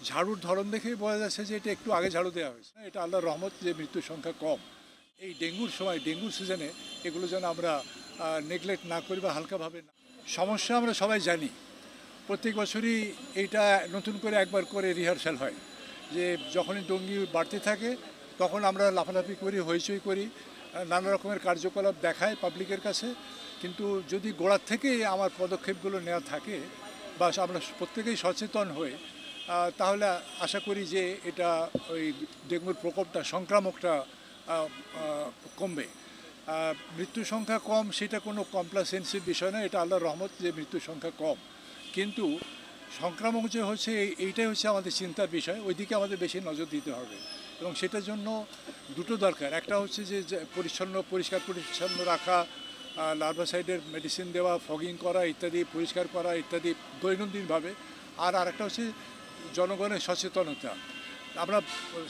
ঝাড়ুর ধরন দেখেই বোঝা যাচ্ছে যে এটা একটু আগে ঝাড়ু দেওয়া হয়েছে। এটা আল্লাহর রহমত যে মৃত্যুর সংখ্যা কম। এই ডেঙ্গুর সময়, ডেঙ্গুর সিজনে এগুলো যেন আমরা নেগলেক্ট না করি বা হালকাভাবে না। সমস্যা আমরা সবাই জানি, প্রত্যেক বছরই এইটা নতুন করে একবার করে রিহার্সাল হয় যে যখনই ডেঙ্গু বাড়তে থাকে তখন আমরা লাফালাফি করি, হইচই করি, নানা রকমের কার্যকলাপ দেখায় পাবলিকের কাছে। কিন্তু যদি গোড়ার থেকেই আমার পদক্ষেপগুলো নেওয়া থাকে বা আমরা প্রত্যেকেই সচেতন হয়ে তাহলে আশা করি যে এটা ওই ডেঙ্গুর প্রকোপটা, সংক্রামকটা কমবে। মৃত্যুর সংখ্যা কম সেটা কোনো কমপ্লাসেন্সির বিষয় না, এটা আল্লাহর রহমত যে মৃত্যুর সংখ্যা কম। কিন্তু সংক্রামক যে হচ্ছে এইটাই হচ্ছে আমাদের চিন্তার বিষয়, ওইদিকে আমাদের বেশি নজর দিতে হবে। এবং সেটার জন্য দুটো দরকার, একটা হচ্ছে যে পরিষ্কার পরিচ্ছন্ন রাখা, লার্ভাসাইডের মেডিসিন দেওয়া, ফগিং করা ইত্যাদি, পরিষ্কার করা ইত্যাদি দৈনন্দিনভাবে। আর আরেকটা হচ্ছে জনগণের সচেতনতা। আমরা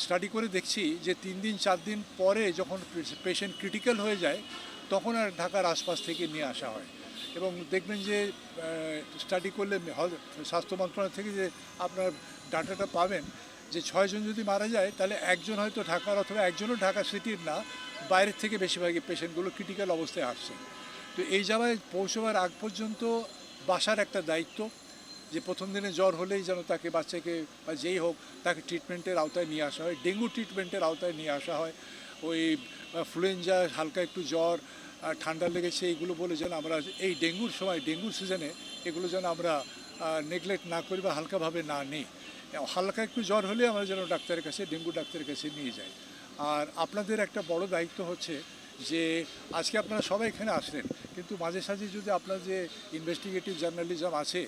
স্টাডি করে দেখছি যে 3 দিন 4 দিন পরে যখন পেশেন্ট ক্রিটিক্যাল হয়ে যায় তখন আর ঢাকার আশপাশ থেকে নিয়ে আসা হয়। এবং দেখবেন যে স্টাডি করলে স্বাস্থ্য মন্ত্রণালয় থেকে যে আপনার ডাটাটা পাবেন যে 6 জন যদি মারা যায় তাহলে একজন হয়তো ঢাকার, অথবা একজনও ঢাকা সিটির না, বাইরের থেকে বেশিরভাগই পেশেন্টগুলো ক্রিটিক্যাল অবস্থায় আসছে। তো এই জায়গায় পৌঁছবার আগ পর্যন্ত বাসার একটা দায়িত্ব যে প্রথম দিনে জ্বর হলেই যেন তাকে, বাচ্চাকে বা যেই হোক, তাকে ট্রিটমেন্টের আওতায় নিয়ে আসা হয়, ডেঙ্গু ট্রিটমেন্টের আওতায় নিয়ে আসা হয়। ওই ফ্লুয়েঞ্জা, হালকা একটু জ্বর, ঠান্ডা লেগেছে এইগুলো বলে যেন আমরা এই ডেঙ্গুর সময়, ডেঙ্গুর সিজনে এগুলো যেন আমরা নেগলেক্ট না করি বা হালকাভাবে না নিই। হালকা একটু জ্বর হলে আমরা যেন ডাক্তারের কাছে, ডেঙ্গু ডাক্তারের কাছে নিয়ে যাই। আর আপনাদের একটা বড় দায়িত্ব হচ্ছে যে আজকে আপনারা সবাই এখানে আসলেন, কিন্তু মাঝে সাঝে যদি আপনার যে ইনভেস্টিগেটিভ জার্নালিজম আছে,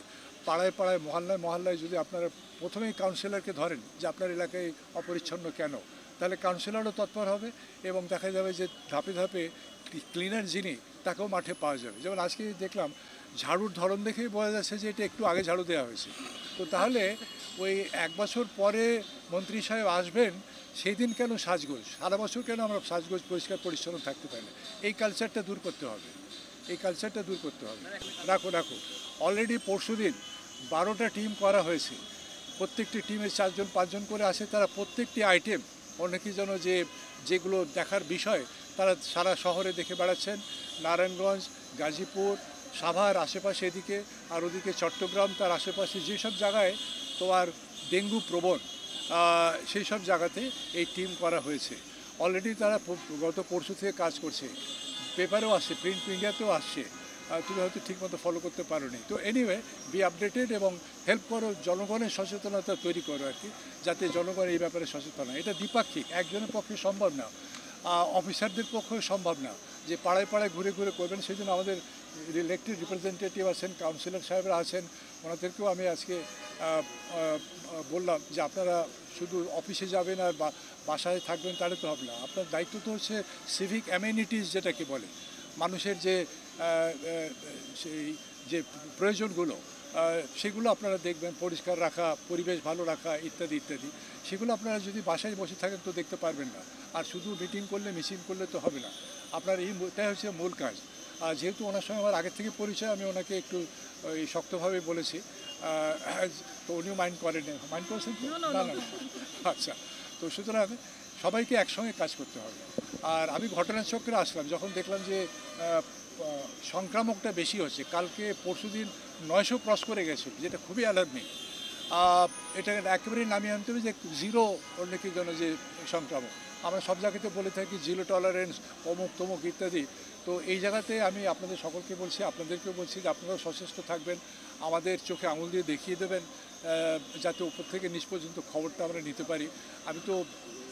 পাড়ায় পাড়ায়, মহল্লায় মহল্লায় যদি আপনারা প্রথমেই কাউন্সিলরকে ধরেন যে আপনার এলাকায় অপরিচ্ছন্ন কেন, তাহলে কাউন্সিলরও তৎপর হবে এবং দেখা যাবে যে ধাপে ধাপে ক্লিনার যিনি, তাকেও মাঠে পাওয়া যাবে। যেমন আজকে দেখলাম ঝাড়ুর ধরন দেখেই বোঝা যাচ্ছে যে এটা একটু আগে ঝাড়ু দেওয়া হয়েছে। তো তাহলে ওই 1 বছর পরে মন্ত্রী সাহেব আসবেন, সেই দিন কেন সাজগোজ, সারা বছর কেন আমরা সাজগোজ পরিষ্কার পরিচ্ছন্ন থাকতে পারি না? এই কালচারটা দূর করতে হবে, এই কালচারটা দূর করতে হবে। রাখো রাখো, অলরেডি পরশুদিন 12টা টিম করা হয়েছে। প্রত্যেকটি টিমে 4 জন 5 জন করে আসে, তারা প্রত্যেকটি আইটেম অনেকেই যেন যেগুলো দেখার বিষয় তারা সারা শহরে দেখে বেড়াচ্ছেন। নারায়ণগঞ্জ, গাজীপুর, সাভার আশেপাশে এদিকে, আর ওদিকে চট্টগ্রাম, তার আশেপাশে যেসব জায়গায় তোমার ডেঙ্গু প্রবণ, সেই সব জায়গাতে এই টিম করা হয়েছে। অলরেডি তারা গত পরশু থেকে কাজ করছে, পেপারেও আসছে, প্রিন্ট মিডিয়াতেও আসছে। তুমি হয়তো ঠিকমতো ফলো করতে পারোনি। তো এনিওয়ে, বি আপডেটেড এবং হেল্প করো, জনগণের সচেতনতা তৈরি করো আর কি, যাতে জনগণ এই ব্যাপারে সচেতন হয়। এটা দ্বিপাক্ষিক, একজনের পক্ষে সম্ভব না, অফিসারদের পক্ষেও সম্ভব না যে পাড়ায় পাড়ায় ঘুরে ঘুরে করবেন। সেই জন্য আমাদের ইলেক্টেড রিপ্রেজেন্টেটিভ আছেন, কাউন্সিলর সাহেবরা আছেন, ওনাদেরকেও আমি আজকে বললাম যে আপনারা শুধু অফিসে যাবেন আর বাসায় থাকবেন তাহলে তো হবে না। আপনার দায়িত্ব তো হচ্ছে সিভিক অ্যামেনিটিস যেটাকে বলে, মানুষের যে সেই যে প্রয়োজনগুলো, সেগুলো আপনারা দেখবেন, পরিষ্কার রাখা, পরিবেশ ভালো রাখা ইত্যাদি ইত্যাদি। সেগুলো আপনারা যদি বাসায় বসে থাকেন তো দেখতে পারবেন না। আর শুধু মিটিং করলে, মিছিল করলে তো হবে না। আপনার এইটাই হচ্ছে মূল কাজ। আর যেহেতু ওনার সঙ্গে আমার আগের থেকে পরিচয়, আমি ওনাকে একটু শক্তভাবে বলেছি, তো উনিও মাইন্ড করেন। মাইন্ড করেছেন না? না, আচ্ছা। তো সুতরাং সবাইকে একসঙ্গে কাজ করতে হবে। আর আমি ঘটনাচক্রে আসলাম যখন দেখলাম যে সংক্রামকটা বেশি হচ্ছে। কালকে পরশুদিন 900 ক্রস করে গেছে, যেটা খুবই অ্যালার্মিং। এটা একেবারেই নামিয়ে আনতে হবে যে জিরো অনেকের জন্য যে সংক্রামক। আমরা সব জায়গাতে বলে থাকি জিরো টলারেন্স, অমুক তমুক ইত্যাদি। তো এই জায়গাতে আমি আপনাদের সকলকে বলছি, আপনাদেরকেও বলছি যে আপনারাও সচেষ্ট থাকবেন, আমাদের চোখে আঙুল দিয়ে দেখিয়ে দেবেন, যাতে উপর থেকে নিচ পর্যন্ত খবরটা আমরা নিতে পারি। আমি তো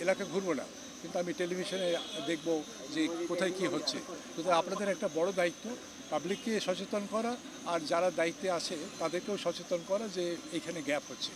এলাকা ঘুরবো না, কিন্তু আমি টেলিভিশনে দেখব যে কোথায় কী হচ্ছে। সুতরাং আপনাদের একটা বড় দায়িত্ব পাবলিককে সচেতন করা, আর যারা দায়িত্বে আছে তাদেরকেও সচেতন করা যে এখানে গ্যাপ হচ্ছে।